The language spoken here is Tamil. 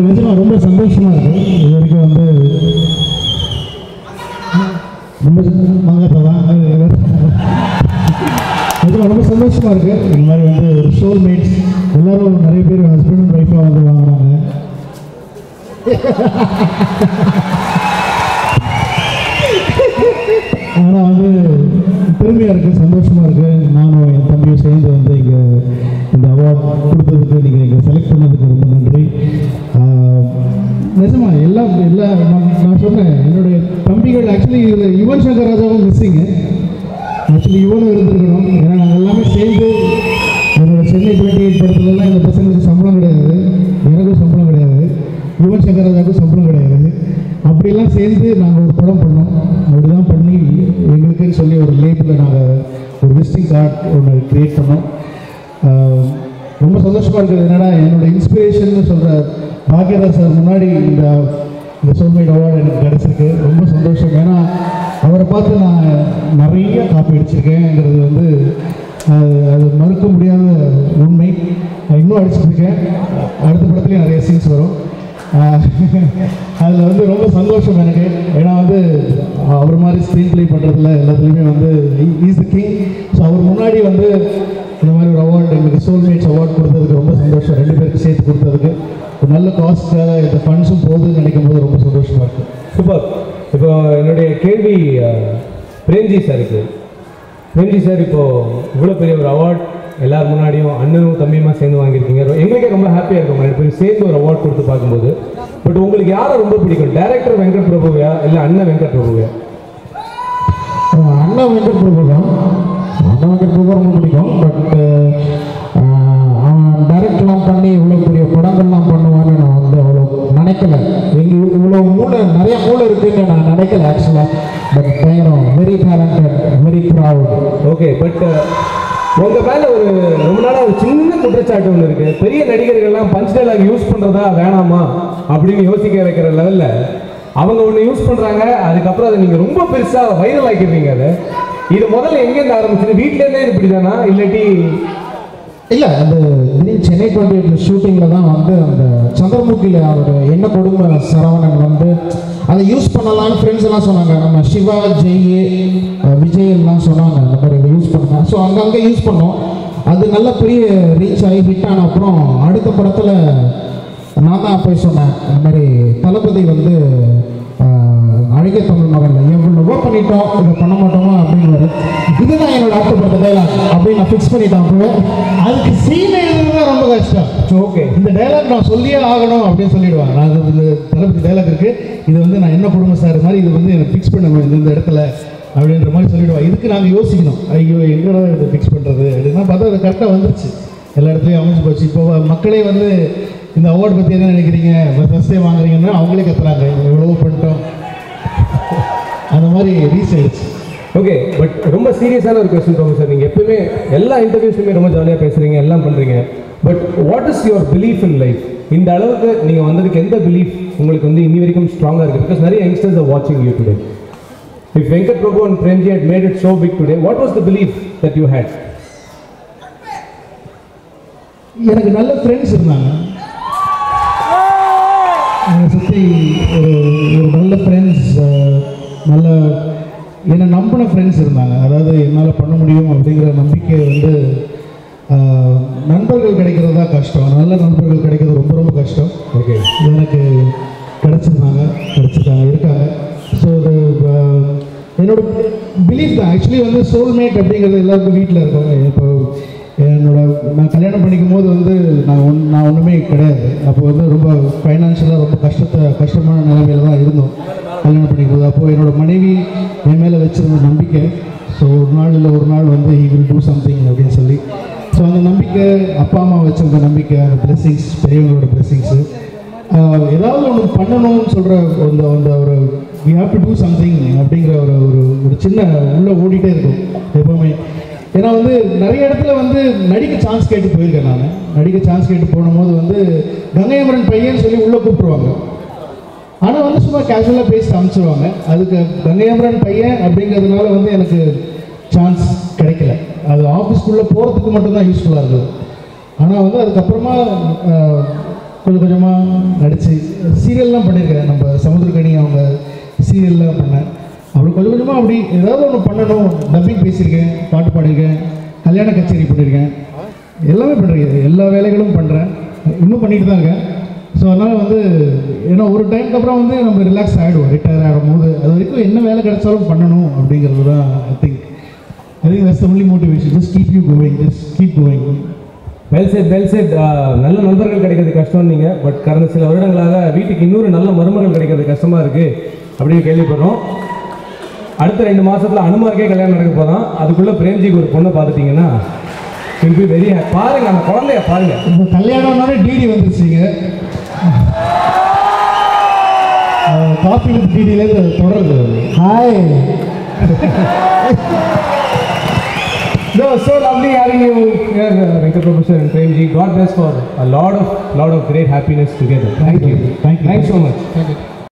நிஜமாக ரொம்ப சந்தோஷமாக இருக்குது. இது வரைக்கும் வந்து ரொம்ப மங்கப்பதான் நிஜமாக ரொம்ப சந்தோஷமாக இருக்குது. இந்த மாதிரி வந்து ஒரு சோல்மேட்ஸ் எல்லோரும் நிறைய பேர் ஹஸ்பண்ட் அண்ட் ஒய்ஃபாக வந்து வாங்கினாங்க. ஆனால் வந்து பெருமையாக இருக்குது, சந்தோஷமாக இருக்குது. நானும் என் தம்பியும் சேர்ந்து வந்து இங்கே இந்த அவார்ட் கொடுத்ததுக்கு, நீங்கள் இங்கே செலக்ட் பண்ணதுக்கு ரொம்ப நன்றி. நிஜமாக நான் சொன்னேன், என்னுடைய தம்பிகள் ஆக்சுவலி இதில் யுவன் சங்கர் ராஜாவும் மிஸ்ஸிங்கு. ஆக்சுவலி யுவனும் இருந்திருக்கணும். ஏன்னா நாங்கள் எல்லாமே சேர்ந்து என்னோட சென்னை 28 படத்துலலாம் இந்த பசங்களுக்கு சம்பளம் கிடையாது, எனக்கும் சம்பளம் கிடையாது, யுவன் சங்கர் ராஜாவுக்கும் சம்பளம் கிடையாது. அப்படிலாம் சேர்ந்து நாங்கள் ஒரு படம் பண்ணோம். அப்படி தான் பண்ணி எங்களுக்குன்னு சொல்லி ஒரு லேபிளில் நாங்கள் ஒரு விசிட்டிங் கார்டு ஒன்று க்ரியேட் பண்ணோம். ரொம்ப சந்தோஷமாக இருக்குது. என்னடா என்னோடய இன்ஸ்பிரேஷன் சொல்கிற பாக்யராஜ் சார் முன்னாடி இந்த சோல்மேட் அவார்டு எனக்கு கிடச்சிருக்கு. ரொம்ப சந்தோஷம். ஏன்னா அவரை பார்த்து நான் நிறைய காப்பி அடிச்சிருக்கேங்கிறது வந்து அது மறுக்க முடியாத உண்மை. இன்னும் அடிச்சிட்ருக்கேன். அடுத்த படத்துலேயும் நிறைய சீன்ஸ் வரும். அதில் வந்து ரொம்ப சந்தோஷம் எனக்கு. ஏன்னா வந்து அவர் மாதிரி ஸ்க்ரீன் ப்ளே பண்ணுறதுல எல்லாத்துலேயுமே வந்து இஸ் த கிங். ஸோ அவர் முன்னாடி வந்து இந்த மாதிரி ஒரு அவார்டு, எங்களுக்கு சோல்மேட்ஸ் அவார்டு கொடுத்ததுக்கு ரொம்ப சந்தோஷம். 2 பேருக்கு சேர்த்து கொடுத்ததுக்கு ஒரு நல்ல காஸ்ட்டாக இந்த ஃபண்ட்ஸும் போகுதுன்னு நினைக்கும் போது ரொம்ப சந்தோஷமாக இருக்குது. சூப்பர். இப்போ என்னுடைய கேள்வி பிரேம்ஜி சாருக்கு. பிரேம்ஜி சார், இப்போது இவ்வளோ பெரிய ஒரு அவார்ட் எல்லாரும் முன்னாடியும் அண்ணனும் தம்பியுமா சேர்ந்து வாங்கியிருக்கீங்க. எங்களுக்கே ரொம்ப ஹாப்பியாக இருக்கும் 2 பேரும் சேர்ந்து ஒரு அவார்ட் கொடுத்து பார்க்கும்போது. பட் உங்களுக்கு யாரை ரொம்ப பிடிக்கும்? டைரக்டர் வெங்கட் பிரபுவையா இல்லை அண்ணன் வெங்கட் பிரபுவையா? அண்ணன் வெங்கட் பிரபு தான். அண்ணன் வெங்கட் பிரபு ரொம்ப பிடிக்கும். பட் அவன் டைரக்டர்லாம் பண்ணி இவ்வளோ பெரிய படங்கள்லாம் பண்ணுவான்னு நான் வந்து அவ்வளோ நினைக்கல. இவ்வளோ நிறைய மூளை இருக்குன்னு நான் நினைக்கல ஆக்சுவலாக. பட் பயங்கரம், very talented, very proud. Okay. But உங்கள் மேலே ஒரு ரொம்ப நாளாக ஒரு சின்ன குற்றச்சாட்டு ஒன்று இருக்குது. பெரிய நடிகர்கள்லாம் பஞ்ச் டைலாக் யூஸ் பண்ணுறதா வேணாமா அப்படின்னு யோசிக்க வைக்கிற லெவலில் அவங்க ஒன்று யூஸ் பண்ணுறாங்க. அதுக்கப்புறம் அதை நீங்கள் ரொம்ப பெருசாக வைரல் ஆக்கிடுறீங்க. அதை இது முதல்ல எங்கேருந்து ஆரம்பிச்சது? வீட்டிலேருந்தே இது இப்படி தானா இல்லாட்டி? இல்லை, அந்த திடீர் சென்னை 28 ஷூட்டிங்கில் தான் வந்து அந்த சந்திரமுகியில் அவர் என்ன கொடுமை சரவணன் வந்து அதை யூஸ் பண்ணலான்னு ஃப்ரெண்ட்ஸ் எல்லாம் சொன்னாங்க. நம்ம சிவா, ஜெய், விஜய் எல்லாம் சொன்னாங்க அந்த மாதிரி இதை யூஸ் பண்ணுங்க. ஸோ அங்கங்கே யூஸ் பண்ணோம். அது நல்ல பெரிய ரீச் ஆகி ஹிட் ஆன அப்புறம் அடுத்த படத்தில் நான் தான் போய் சொன்னேன், இந்த மாதிரி தளபதி வந்து அழகிய தமிழ் மகனில் எவ்வளவோ பண்ணிட்டோம், இதை பண்ண மாட்டோமா அப்படின்னு. இதுதான் என்னோட அடுத்த படத்தை டைலாக் அப்படின்னு நான் ஃபிக்ஸ் பண்ணிட்டேன். அப்போ அதுக்கு சீன் எழுதுறது தான் ரொம்ப கஷ்டம். ஓகே, இந்த டைலாக் நான் சொல்லியே ஆகணும் அப்படின்னு சொல்லிடுவாங்க. நான் இந்த தளபதி டைலாக் இருக்குது, இது வந்து நான் என்ன குடும்பம் சார் மாதிரி இது வந்து எனக்கு ஃபிக்ஸ் பண்ணணும் இந்த இடத்துல அப்படின்ற மாதிரி சொல்லிவிடுவாங்க. இதுக்கு நாங்கள் யோசிக்கணும், ஐயோ எங்கடா இதை ஃபிக்ஸ் பண்ணுறது அப்படின்னா பார்த்தா அது கரெக்டாக வந்துருச்சு, எல்லா இடத்துலையும் அமைஞ்சு போச்சு. இப்போ மக்களே வந்து இந்த அவார்டு பற்றி என்ன நினைக்கிறீங்க, ஃபஸ்ட் டைம் வாங்குறீங்கன்னா அவங்களே கத்துறாங்க, எவ்வளவோ பண்ணிட்டோம், அந்த மாதிரி ரீச் ஆயிடுச்சு. ஓகே, பட் ரொம்ப சீரியஸான ஒரு கொஸ்டின் தோணும் சார். நீங்கள் எப்பவுமே எல்லா இன்டர்வியூஸ்லையுமே ரொம்ப ஜாலியாக பேசுகிறீங்க, எல்லாம் பண்ணுறீங்க. But what is your belief in life? இந்த அளவுக்கு நீங்கள் வந்ததுக்கு எந்த பிலீஃப் உங்களுக்கு வந்து இன்னி வரைக்கும் ஸ்ட்ராங்காக இருக்குது? பிகாஸ் நிறைய யங்ஸ்டர்ஸ் ஆர் வாட்சிங் you today. If Venkat Prabhu and Premji had made it so big today, what was the belief that you had? எனக்கு நல்ல ஃப்ரெண்ட்ஸ் இருந்தாங்க, என்னை சுற்றி ஒரு நல்ல ஃப்ரெண்ட்ஸ், நல்ல என்னை நம்பின ஃப்ரெண்ட்ஸ் இருந்தாங்க. அதாவது என்னால் பண்ண முடியும் அப்படிங்கிற நம்பிக்கை வந்து நண்பர்கள் கிடைக்கிறது தான் கஷ்டம், நல்ல நண்பர்கள் கிடைக்கிறது ரொம்ப ரொம்ப கஷ்டம். ஓகே, எனக்கு கிடைச்சிருக்காங்க இருக்காங்க. ஸோ என்னோட பிலீஃப் தான் ஆக்சுவலி வந்து சோல்மேட் அப்படிங்கிறது எல்லாருக்கும் வீட்டில் இருக்கும். இப்போ நான் கல்யாணம் பண்ணிக்கும் போது வந்து நான் ஒன்றுமே கிடையாது. அப்போ வந்து ரொம்ப ஃபைனான்ஷியலாக ரொம்ப கஷ்டமான நிலைமையில தான் இருந்தோம் கல்யாணம் பண்ணிக்கும் போது. அப்போது என்னோடய மனைவி என் மேலே வச்சுருந்த நம்பிக்கை, ஸோ ஒரு நாள் வந்து ஹி வில் டூ சம்திங் அப்படின்னு சொல்லி, ஸோ அந்த நம்பிக்கை, அப்பா அம்மா வச்சுருந்த நம்பிக்கை, அந்த பிளெஸிங்ஸ், பெரியவங்களோட பிளெஸிங்ஸு, ஏதாவது ஒன்று பண்ணணும்னு சொல்கிற அந்த ஒரு you have to do something அப்படிங்கிற ஒரு சின்ன உள்ளே ஓடிட்டே இருக்கும் எப்போவுமே. ஏன்னா வந்து நிறைய இடத்துல வந்து நடிக்க சான்ஸ் கேட்டு போயிருக்கேன். நான் நடிக்க சான்ஸ் கேட்டு போகும்போது வந்து கங்கையமரன் பையன்னு சொல்லி உள்ளே கூப்பிட்ருவாங்க. ஆனால் வந்து சும்மா கேஷுவலாக பேசி அனுப்பிச்சிடுவாங்க. அதுக்கு கங்கையமரன் பையன் அப்படிங்கிறதுனால வந்து எனக்கு சான்ஸ் கிடைக்கல. அது ஆஃபீஸ் ஆஃபீஸ்க்குள்ளே போகிறதுக்கு மட்டும்தான் யூஸ்ஃபுல்லாக இருந்தது. ஆனால் வந்து அதுக்கப்புறமா கொஞ்சம் கொஞ்சமாக நடித்து சீரியல்லாம் பண்ணியிருக்கேன். நம்ம சமுத்திரக்கனி அவங்க சீரியல்லாம் பண்ணேன். அப்படி கொஞ்சம் கொஞ்சமாக அப்படி ஏதாவது ஒன்று பண்ணணும். டப்பிங் பேசியிருக்கேன், பாட்டு பாடியிருக்கேன், கல்யாண கச்சேரி பண்ணியிருக்கேன், எல்லாமே பண்ணியிருக்கேன். எல்லா வேலைகளும் பண்ணுறேன், இன்னும் பண்ணிட்டு தான் இருக்கேன். ஸோ அதனால் வந்து ஏன்னா ஒரு டைமுக்கு அப்புறம் வந்து நம்ம ரிலாக்ஸ் ஆகிடுவோம். ரிட்டையர் ஆகும்போது அது வரைக்கும் என்ன வேலை கிடைச்சாலும் பண்ணணும் அப்படிங்கிறது தான் I think that's the only motivation. Just keep you going, just keep going. Well set. நல்ல நண்பர்கள் கிடைக்கிறது கஷ்டம் நீங்கள், பட் கடந்த சில வருடங்களாக வீட்டுக்கு இன்னொரு நல்ல மருமகள் கிடைக்கிறது கஷ்டமாக இருக்குது அப்படின்னு கேள்விப்படுறோம். அடுத்த 2 மாதத்தில் அனுமாருக்கே கல்யாணம் நடக்க போதான். அதுக்குள்ளே பிரேம்ஜிக்கு ஒரு பொண்ணை பார்த்துட்டிங்கன்னா வில் பி வெரி ஹாப்பி. பாருங்கள் அந்த குழந்தைய பாருங்கள். இப்போ கல்யாணம்னாலே டிடி வந்துருச்சுங்க. காஃபி வித் டிடியிலேருந்து தொடருது. Hi. No, so lovely having you here, Venkat Prabhu sir and Premji. God bless for a lot of great happiness together. Thank you. Thank you. Thanks so much. Thank you.